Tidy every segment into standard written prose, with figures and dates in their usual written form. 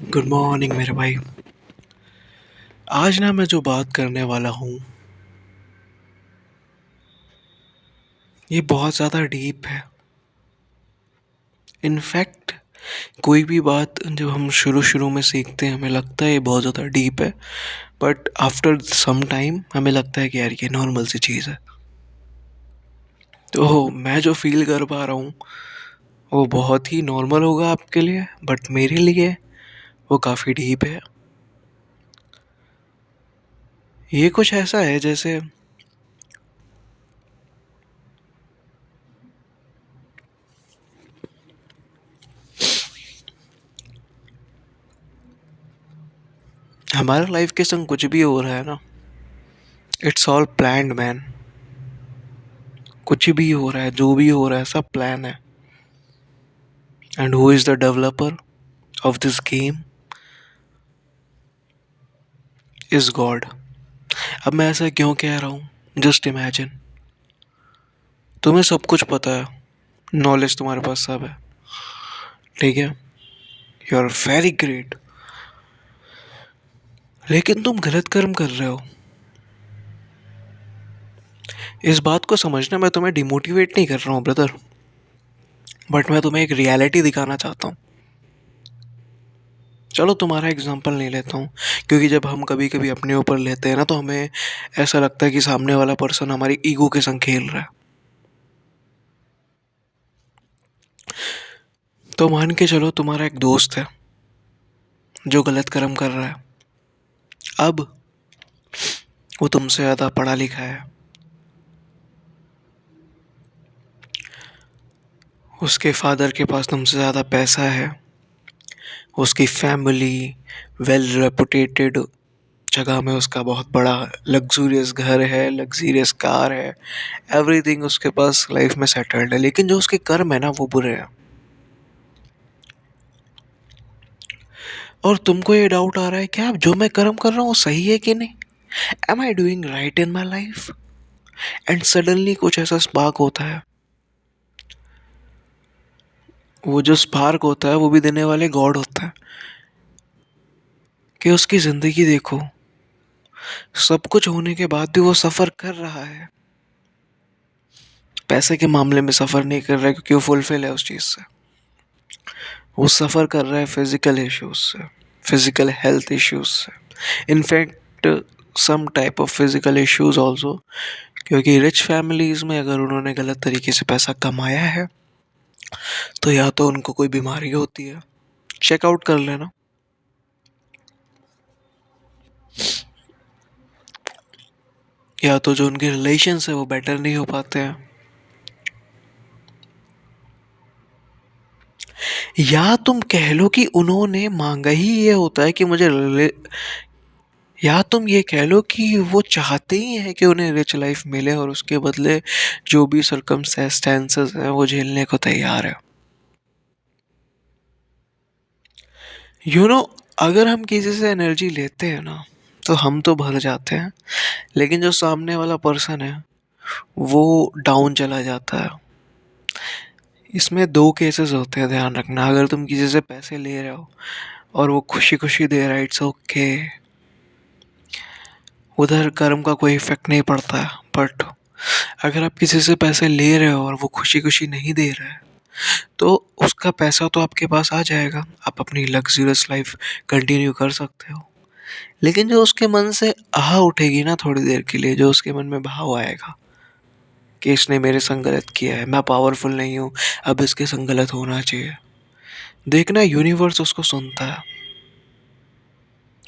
Good morning मेरे भाई। आज ना मैं जो बात करने वाला हूँ ये बहुत ज़्यादा डीप है। इनफैक्ट कोई भी बात जब हम शुरू शुरू में सीखते हैं हमें लगता है ये बहुत ज़्यादा डीप है, बट आफ्टर सम टाइम हमें लगता है कि यार ये नॉर्मल सी चीज़ है। तो मैं जो फील कर पा रहा हूँ वो बहुत ही नॉर्मल होगा आपके लिए, बट मेरे लिए वो काफ़ी डीप है। ये कुछ ऐसा है जैसे हमारे लाइफ के संग कुछ भी हो रहा है ना, इट्स ऑल प्लान्ड मैन। कुछ भी हो रहा है, जो भी हो रहा है, सब प्लान है। And who is the developer of this game is God. अब मैं ऐसा क्यों कह रहा हूँ? जस्ट इमेजिन, तुम्हें सब कुछ पता है, नॉलेज तुम्हारे पास सब है, ठीक है, यू आर वेरी ग्रेट, लेकिन तुम गलत कर्म कर रहे हो। इस बात को समझना, मैं तुम्हें डिमोटिवेट नहीं कर रहा हूँ ब्रदर, बट मैं तुम्हें एक रियलिटी दिखाना चाहता हूँ। चलो तुम्हारा एग्जांपल नहीं लेता हूँ, क्योंकि जब हम कभी कभी अपने ऊपर लेते हैं ना तो हमें ऐसा लगता है कि सामने वाला पर्सन हमारी ईगो के संग खेल रहा है। तो मान के चलो तुम्हारा एक दोस्त है जो गलत कर्म कर रहा है। अब वो तुमसे ज़्यादा पढ़ा लिखा है, उसके फादर के पास तुमसे ज़्यादा पैसा है, उसकी फैमिली वेल रेपुटेटेड जगह में उसका बहुत बड़ा लग्जूरियस घर है, लग्जूरियस कार है, एवरीथिंग उसके पास लाइफ में सेटल्ड है, लेकिन जो उसके कर्म है ना वो बुरे हैं। और तुमको ये डाउट आ रहा है कि अब जो मैं कर्म कर रहा हूँ वो सही है कि नहीं, am I doing right in my life. And suddenly कुछ ऐसा स्पार्क होता है, वो जो स्पार्क होता है वो भी देने वाले गॉड होता है, कि उसकी ज़िंदगी देखो, सब कुछ होने के बाद भी वो सफ़र कर रहा है। पैसे के मामले में सफ़र नहीं कर रहा है क्योंकि वो फुलफिल है उस चीज़ से, वो सफ़र कर रहा है फिज़िकल इश्यूज से, फिज़िकल हेल्थ इश्यूज से, in fact some type of physical issues also, क्योंकि रिच फैमिलीज़ में अगर उन्होंने गलत तरीके से पैसा कमाया है तो या तो उनको कोई बीमारी होती है, चेकआउट कर लेना, या तो जो उनके रिलेशंस है वो बेटर नहीं हो पाते हैं, या तुम कह लो कि उन्होंने मांगा ही ये होता है कि या तुम ये कह लो कि वो चाहते ही हैं कि उन्हें रिच लाइफ मिले और उसके बदले जो भी सर्कमस्टेंसेस हैं वो झेलने को तैयार है। यू नो, अगर हम किसी से एनर्जी लेते हैं ना तो हम तो भर जाते हैं, लेकिन जो सामने वाला पर्सन है वो डाउन चला जाता है। इसमें दो केसेस होते हैं, ध्यान रखना। अगर तुम किसी से पैसे ले रहे हो और वो खुशी खुशी दे रहा है, इट्स ओके, उधर कर्म का कोई इफेक्ट नहीं पड़ता है। बट अगर आप किसी से पैसे ले रहे हो और वो खुशी खुशी नहीं दे रहा है तो उसका पैसा तो आपके पास आ जाएगा, आप अपनी लग्जरियस लाइफ कंटिन्यू कर सकते हो, लेकिन जो उसके मन से आह उठेगी ना थोड़ी देर के लिए, जो उसके मन में भाव आएगा कि इसने मेरे संग गलत किया है, मैं पावरफुल नहीं हूँ, अब इसके संग गलत होना चाहिए, देखना यूनिवर्स उसको सुनता है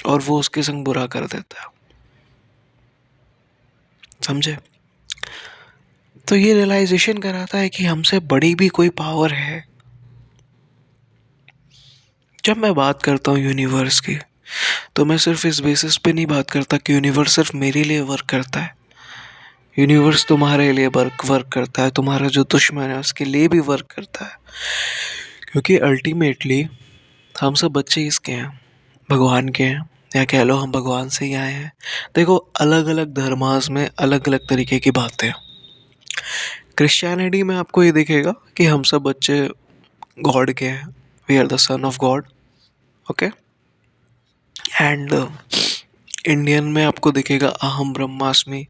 और वो उसके संग बुरा कर देता है। समझे? तो ये रियलाइजेशन कराता है कि हमसे बड़ी भी कोई पावर है। जब मैं बात करता हूँ यूनिवर्स की तो मैं सिर्फ इस बेसिस पे नहीं बात करता कि यूनिवर्स सिर्फ मेरे लिए वर्क करता है। यूनिवर्स तुम्हारे लिए वर्क करता है, तुम्हारा जो दुश्मन है उसके लिए भी वर्क करता है, क्योंकि अल्टीमेटली हम सब बच्चे इसके हैं, भगवान के हैं, या कह लो हम भगवान से ही आए हैं। देखो, अलग अलग धर्मास में अलग अलग तरीके की बातें हैं। क्रिश्चियनिटी में आपको ये दिखेगा कि हम सब बच्चे गॉड के हैं, we are the son of God, okay. And Indian में आपको दिखेगा अहम ब्रह्मास्मि,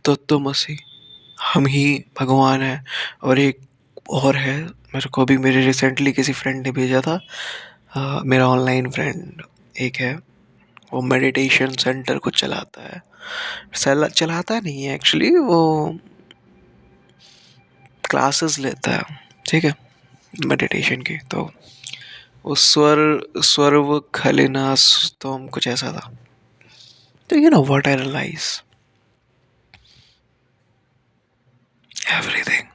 तत्वमसि, हम ही भगवान है। और एक और है, मेरे को अभी मेरे रिसेंटली किसी फ्रेंड ने भेजा था। मेरा ऑनलाइन फ्रेंड एक है, वो मेडिटेशन सेंटर कुछ चलाता है। चलाता नहीं है एक्चुअली, वो क्लासेस लेता है, ठीक है, मेडिटेशन की। तो वो स्वर्व खलिनास तो हम कुछ ऐसा था। तो you know what I realise, everything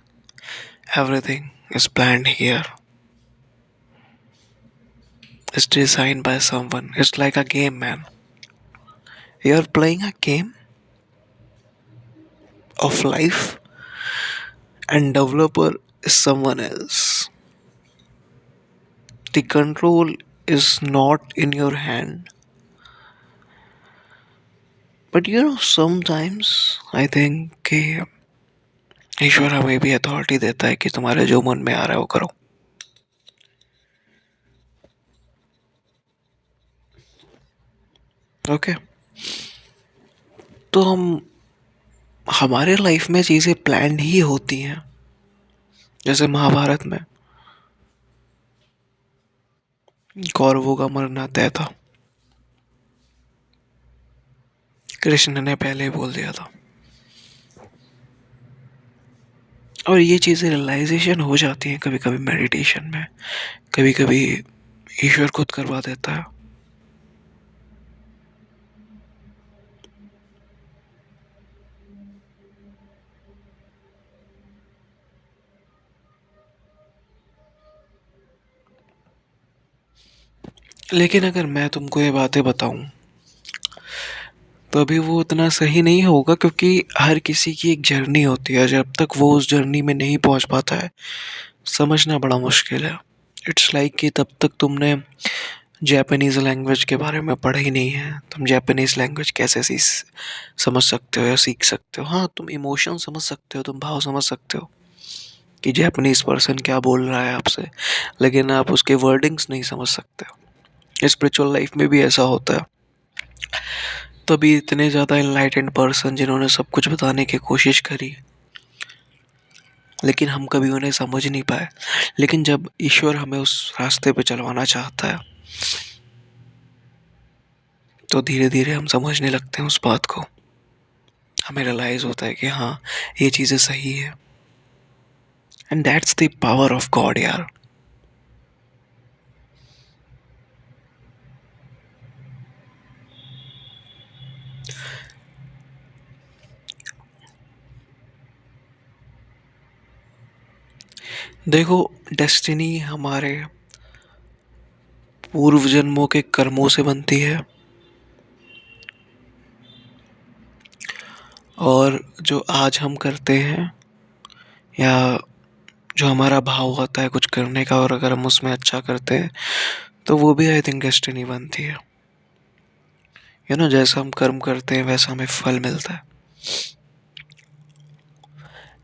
everything is planned here, is designed by someone. It's like a game, man. You're playing a game of life, and developer is someone else. The control is not in your hand. But you know, sometimes I think कि ईश्वर हमें भी authority देता है कि तुम्हारे जो मन में आ रहा है वो करो। ओके, तो हमारे लाइफ में चीज़ें प्लान ही होती हैं। जैसे महाभारत में कौरवों का मरना तय था, कृष्ण ने पहले ही बोल दिया था। और ये चीज़ें रियलाइजेशन हो जाती हैं कभी कभी मेडिटेशन में, कभी कभी ईश्वर खुद करवा देता है। लेकिन अगर मैं तुमको ये बातें बताऊं तो अभी वो उतना सही नहीं होगा, क्योंकि हर किसी की एक जर्नी होती है। जब तक वो उस जर्नी में नहीं पहुंच पाता है, समझना बड़ा मुश्किल है। इट्स लाइक कि तब तक तुमने जापानीज़ लैंग्वेज के बारे में पढ़ा ही नहीं है, तुम जापानीज़ लैंग्वेज कैसे समझ सकते हो या सीख सकते हो। हाँ, तुम इमोशन समझ सकते हो, तुम भाव समझ सकते हो कि जापानीज़ पर्सन क्या बोल रहा है आपसे, लेकिन आप उसके वर्डिंग्स नहीं समझ सकते हो। स्पिरिचुअल लाइफ में भी ऐसा होता है। तभी इतने ज़्यादा इनलाइटेंड पर्सन जिन्होंने सब कुछ बताने की कोशिश करी, लेकिन हम कभी उन्हें समझ नहीं पाए। लेकिन जब ईश्वर हमें उस रास्ते पे चलवाना चाहता है तो धीरे धीरे हम समझने लगते हैं उस बात को। हमें रियलाइज़ होता है कि हाँ, ये चीज़ें सही है। And that's the power of God यार। देखो, डेस्टिनी हमारे पूर्व जन्मों के कर्मों से बनती है, और जो आज हम करते हैं या जो हमारा भाव होता है कुछ करने का, और अगर हम उसमें अच्छा करते हैं तो वो भी आई थिंक डेस्टिनी बनती है। यू नो, जैसा हम कर्म करते हैं वैसा हमें फल मिलता है।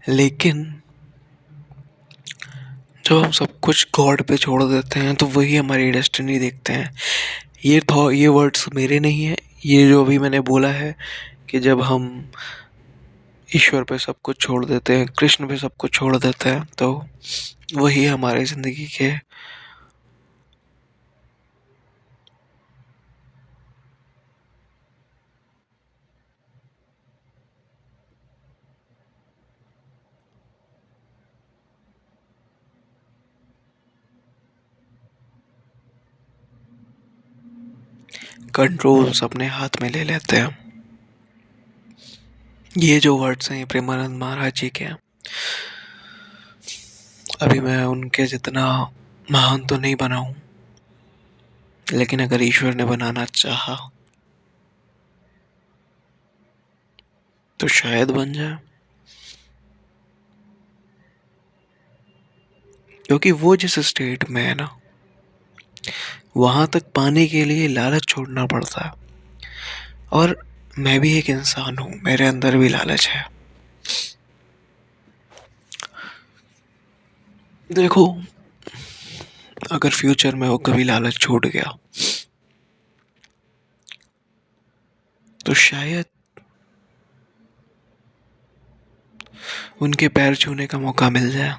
लेकिन जब हम सब कुछ गॉड पे छोड़ देते हैं तो वही हमारी डेस्टिनी देखते हैं। ये वर्ड्स मेरे नहीं है, ये जो अभी मैंने बोला है कि जब हम ईश्वर पे सब कुछ छोड़ देते हैं, कृष्ण पे सब कुछ छोड़ देते हैं, तो वही हमारी ज़िंदगी के कंट्रोल्स अपने हाथ में ले लेते हैं। ये जो वर्ड्स हैं ये प्रेमानंद महाराज जी के हैं। अभी मैं उनके जितना महान तो नहीं बना हूँ, लेकिन अगर ईश्वर ने बनाना चाहा तो शायद बन जाए। क्योंकि वो जिस स्टेट में है ना, वहाँ तक पाने के लिए लालच छोड़ना पड़ता है। और मैं भी एक इंसान हूँ, मेरे अंदर भी लालच है। देखो, अगर फ्यूचर में वो कभी लालच छूट गया तो शायद उनके पैर छूने का मौका मिल जाए।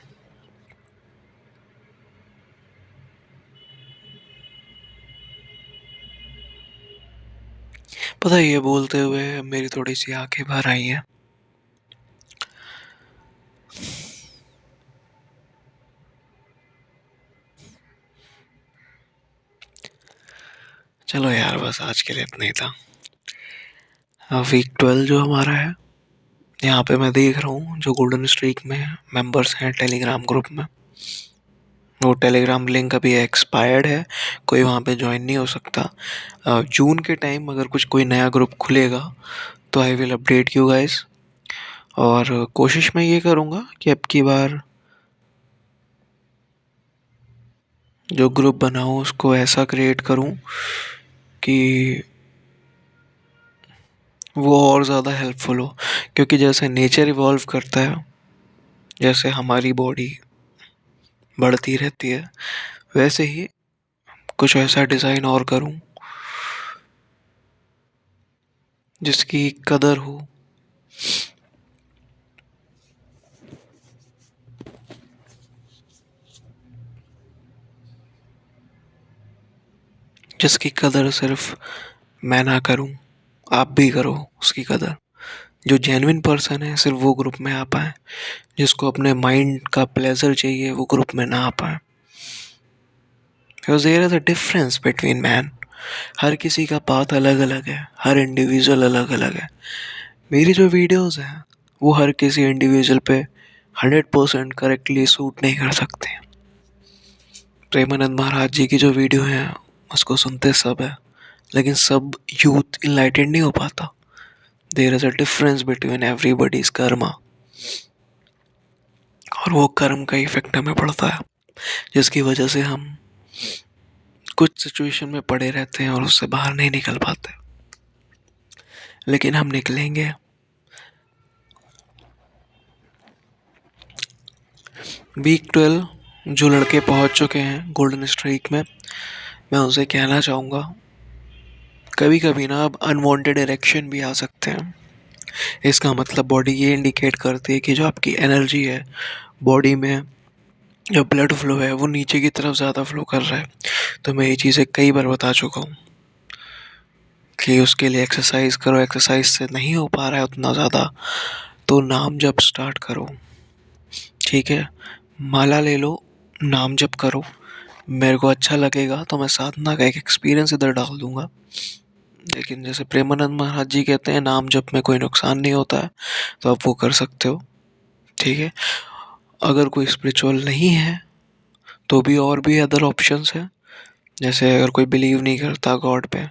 पता है, ये बोलते हुए मेरी थोड़ी सी आंखें भर आई हैं। चलो यार, बस आज के लिए इतना ही था। वीक 12 जो हमारा है, यहाँ पे मैं देख रहा हूँ जो गोल्डन स्ट्रीक में मेंबर्स हैं टेलीग्राम ग्रुप में, वो टेलीग्राम लिंक अभी एक्सपायर्ड है, कोई वहाँ पे ज्वाइन नहीं हो सकता। जून के टाइम अगर कोई नया ग्रुप खुलेगा तो I will update you guys. और कोशिश मैं ये करूँगा कि अब की बार जो ग्रुप बनाऊँ उसको ऐसा क्रिएट करूँ कि वो और ज़्यादा हेल्पफुल हो। क्योंकि जैसे नेचर इवॉल्व करता है, जैसे हमारी बॉडी बढ़ती रहती है, वैसे ही कुछ ऐसा डिज़ाइन और करूं जिसकी कदर हो, जिसकी कदर सिर्फ मैं ना करूं, आप भी करो उसकी कदर। जो जेन्युइन पर्सन है सिर्फ वो ग्रुप में आ पाए, जिसको अपने माइंड का प्लेजर चाहिए वो ग्रुप में ना आ पाए। Because there is a difference between man. हर किसी का पाथ अलग अलग है, हर इंडिविजुअल अलग अलग है। मेरी जो वीडियोस हैं वो हर किसी इंडिविजुअल पे 100% करेक्टली सूट नहीं कर सकते। प्रेमानंद महाराज जी की जो वीडियो है उसको सुनते सब है, लेकिन सब यूथ इनलाइटेंड नहीं हो पाता। There is a difference between everybody's karma, और वो कर्म का इफेक्ट हमें पड़ता है, जिसकी वजह से हम कुछ सिचुएशन में पड़े रहते हैं और उससे बाहर नहीं निकल पाते। लेकिन हम निकलेंगे। वीक 12 जो लड़के पहुंच चुके हैं गोल्डन स्ट्रीक में, मैं उनसे कहना चाहूँगा, कभी कभी ना अब अनवांटेड इरेक्शन भी आ सकते हैं। इसका मतलब बॉडी ये इंडिकेट करती है कि जो आपकी एनर्जी है बॉडी में, जो ब्लड फ्लो है वो नीचे की तरफ ज़्यादा फ्लो कर रहा है। तो मैं ये चीज़ें कई बार बता चुका हूँ कि उसके लिए एक्सरसाइज करो। एक्सरसाइज से नहीं हो पा रहा है उतना ज़्यादा तो नाम जप स्टार्ट करो, ठीक है। माला ले लो, नाम जप करो। मेरे को अच्छा लगेगा तो मैं साधना का एक एक्सपीरियंस इधर डाल दूंगा। लेकिन जैसे प्रेमानंद महाराज जी कहते हैं नाम जप में कोई नुकसान नहीं होता है, तो आप वो कर सकते हो, ठीक है। अगर कोई स्पिरिचुअल नहीं है तो भी और भी अदर ऑप्शंस हैं। जैसे अगर कोई बिलीव नहीं करता गॉड पे,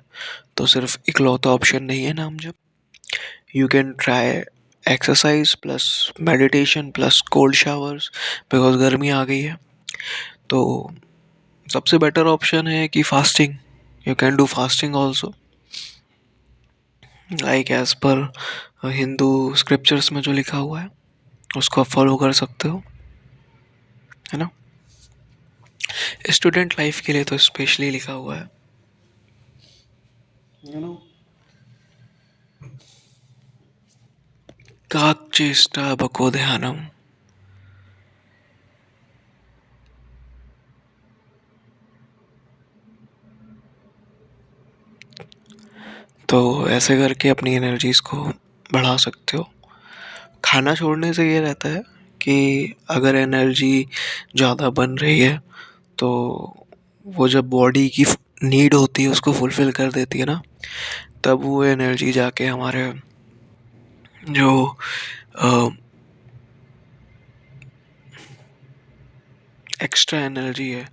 तो सिर्फ इकलौता ऑप्शन नहीं है नाम जप। You can try exercise plus meditation plus cold showers, because गर्मी आ गई है। तो सबसे बेटर ऑप्शन है कि fasting. You can do fasting also, like as per Hindu scriptures में जो लिखा हुआ है उसको आप फॉलो कर सकते हो, है ना। स्टूडेंट लाइफ के लिए तो स्पेशली लिखा हुआ है, यू नो, काक चेष्टा बको ध्यानम। तो ऐसे करके अपनी एनर्जीज को बढ़ा सकते हो। खाना छोड़ने से ये रहता है कि अगर एनर्जी ज़्यादा बन रही है तो वो जब बॉडी की नीड होती है उसको फुलफ़िल कर देती है ना, तब वो एनर्जी जाके हमारे जो एक्स्ट्रा एनर्जी है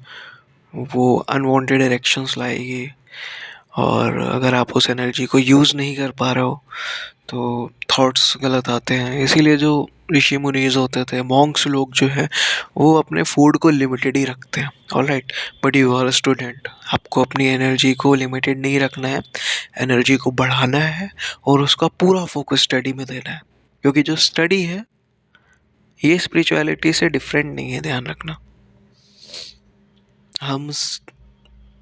वो अनवांटेड डायरेक्शंस लाएगी। और अगर आप उस एनर्जी को यूज़ नहीं कर पा रहे हो तो थॉट्स गलत आते हैं। इसीलिए जो ऋषि मुनीज होते थे, मॉन्क्स लोग जो है, वो अपने फूड को लिमिटेड ही रखते हैं, alright. But you are a student, आपको अपनी एनर्जी को लिमिटेड नहीं रखना है, एनर्जी को बढ़ाना है और उसका पूरा फोकस स्टडी में देना है। क्योंकि जो स्टडी है ये स्पिरिचुअलिटी से डिफरेंट नहीं है, ध्यान रखना। हम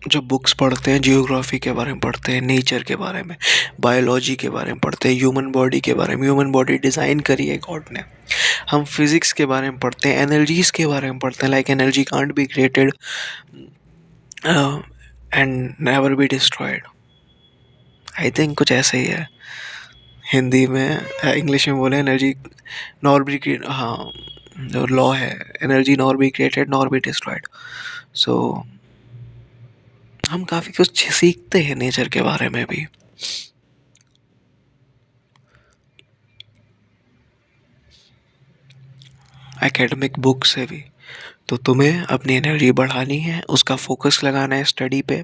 जब बुक्स पढ़ते हैं, जियोग्राफी के बारे में पढ़ते हैं, नेचर के बारे में, बायोलॉजी के बारे में पढ़ते हैं, ह्यूमन बॉडी के बारे में, ह्यूमन बॉडी डिज़ाइन करी है गॉड ने, हम फिज़िक्स के बारे में पढ़ते हैं, एनर्जीज़ के बारे में पढ़ते हैं, like energy can't be created and never be destroyed. I think कुछ ऐसा ही है हिंदी में, इंग्लिश में बोले एनर्जी नॉर बी, हाँ, जो लॉ है, energy nor be created nor be destroyed. So हम काफ़ी कुछ सीखते हैं नेचर के बारे में भी। एकेडमिक बुक से भी। तो तुम्हें अपनी एनर्जी बढ़ानी है, उसका फोकस लगाना है स्टडी पे।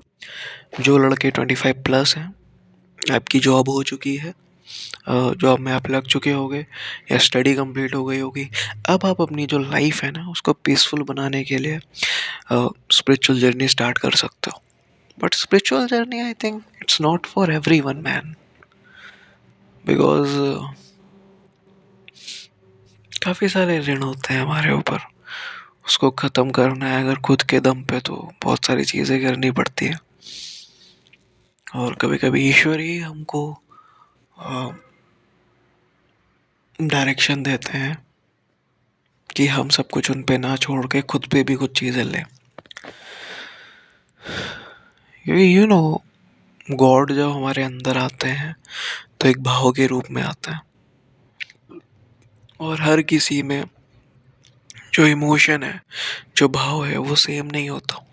जो लड़के 25+ हैं, आपकी जॉब हो चुकी है, जॉब में आप लग चुके होगे या स्टडी कंप्लीट हो गई होगी, अब आप अपनी जो लाइफ है ना उसको पीसफुल बनाने के लिए स्पिरिचुअल जर्नी स्टार्ट कर सकते हो। But spiritual journey I think it's not for every one man, because काफ़ी सारे ऋण होते हैं हमारे ऊपर, उसको ख़त्म करना है अगर खुद के दम पे तो बहुत सारी चीज़ें करनी पड़ती है। और कभी कभी ईश्वर ही हमको डायरेक्शन देते हैं कि हम सब कुछ उन पे ना छोड़ के खुद पे भी कुछ चीज़ें लें। यू नो, गॉड जब हमारे अंदर आते हैं तो एक भाव के रूप में आते हैं, और हर किसी में जो इमोशन है, जो भाव है, वो सेम नहीं होता।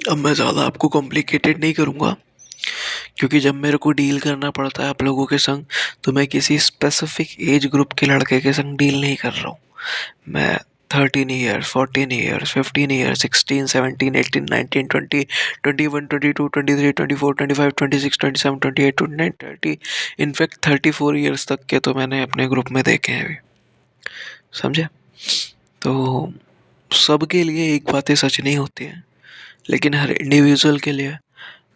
अब मैं ज़्यादा आपको कॉम्प्लिकेटेड नहीं करूँगा, क्योंकि जब मेरे को डील करना पड़ता है आप लोगों के संग, तो मैं किसी स्पेसिफिक एज ग्रुप के लड़के के संग डील नहीं कर रहा हूँ। मैं 13 years, 14 years, 15 years, 16, 17, 18, 19, 20, 21, 22, 23, 24, 25, 26, 27, 28, 29, 30, in fact 34 years तक के तो मैंने अपने ग्रुप में देखे हैं अभी, समझे? तो सबके लिए एक बातें सच नहीं होती हैं, लेकिन हर इंडिविजुअल के लिए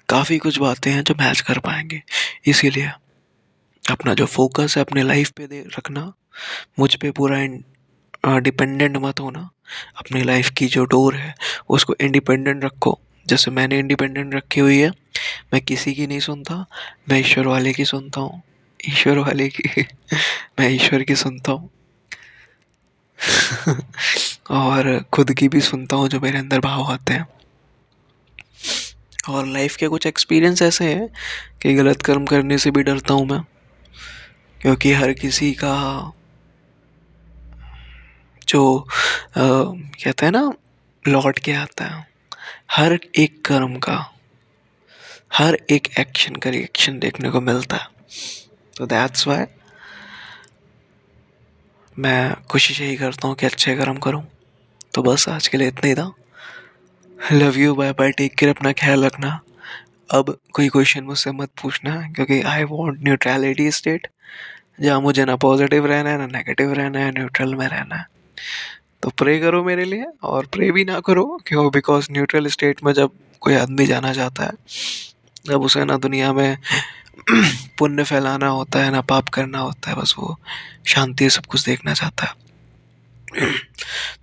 काफ़ी कुछ बातें हैं जो मैच कर पाएंगे। इसीलिए अपना जो फोकस है अपने लाइफ पे दे रखना, मुझ पे पूरा डिपेंडेंट मत होना। अपनी लाइफ की जो डोर है उसको इंडिपेंडेंट रखो, जैसे मैंने इंडिपेंडेंट रखी हुई है। मैं किसी की नहीं सुनता, मैं ईश्वर वाले की सुनता हूँ, ईश्वर वाले की मैं ईश्वर की सुनता हूँ और खुद की भी सुनता हूँ जो मेरे अंदर भाव आते हैं। और लाइफ के कुछ एक्सपीरियंस ऐसे हैं कि गलत कर्म करने से भी डरता हूँ मैं, क्योंकि हर किसी का जो कहते हैं ना लौट के आता है, हर एक कर्म का, हर एक एक्शन का रिएक्शन देखने को मिलता है। तो दैट्स वाई मैं कोशिश यही करता हूँ कि अच्छे कर्म करूँ। तो बस आज के लिए इतना ही था। Love you, bye bye, take care, अपना ख्याल रखना। अब कोई क्वेश्चन मुझसे मत पूछना, क्योंकि आई वॉन्ट न्यूट्रलिटी स्टेट, जहाँ मुझे ना पॉजिटिव रहना है ना नेगेटिव रहना है, न्यूट्रल में रहना है। तो प्रे करो मेरे लिए, और प्रे भी ना करो क्यों, बिकॉज न्यूट्रल स्टेट में जब कोई आदमी जाना चाहता है, जब उसे ना दुनिया में पुण्य फैलाना होता है ना पाप करना होता है, बस वो शांति सब कुछ देखना चाहता है।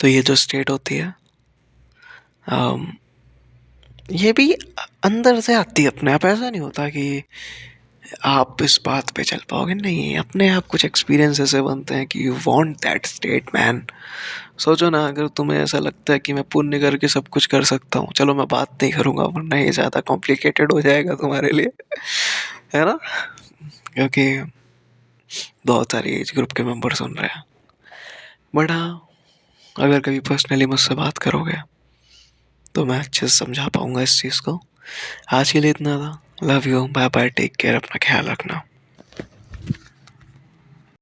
तो ये जो स्टेट होती है, ये भी अंदर से आती है अपने आप, ऐसा नहीं होता कि आप इस बात पे चल पाओगे, नहीं, अपने आप कुछ एक्सपीरियंस ऐसे बनते हैं कि you want that state man. सोचो ना, अगर तुम्हें ऐसा लगता है कि मैं पुण्य करके सब कुछ कर सकता हूँ, चलो मैं बात नहीं करूँगा वरना ये ज़्यादा कॉम्प्लिकेटेड हो जाएगा तुम्हारे लिए, है ना, क्योंकि बहुत सारी एज ग्रुप के मेंबर सुन रहे हैं। बट हाँ, अगर कभी पर्सनली मुझसे बात करोगे तो मैं अच्छे से समझा पाऊँगा इस चीज़ को। आज के लिए इतना था। Love you, bye bye, take care, अपना ख्याल रखना।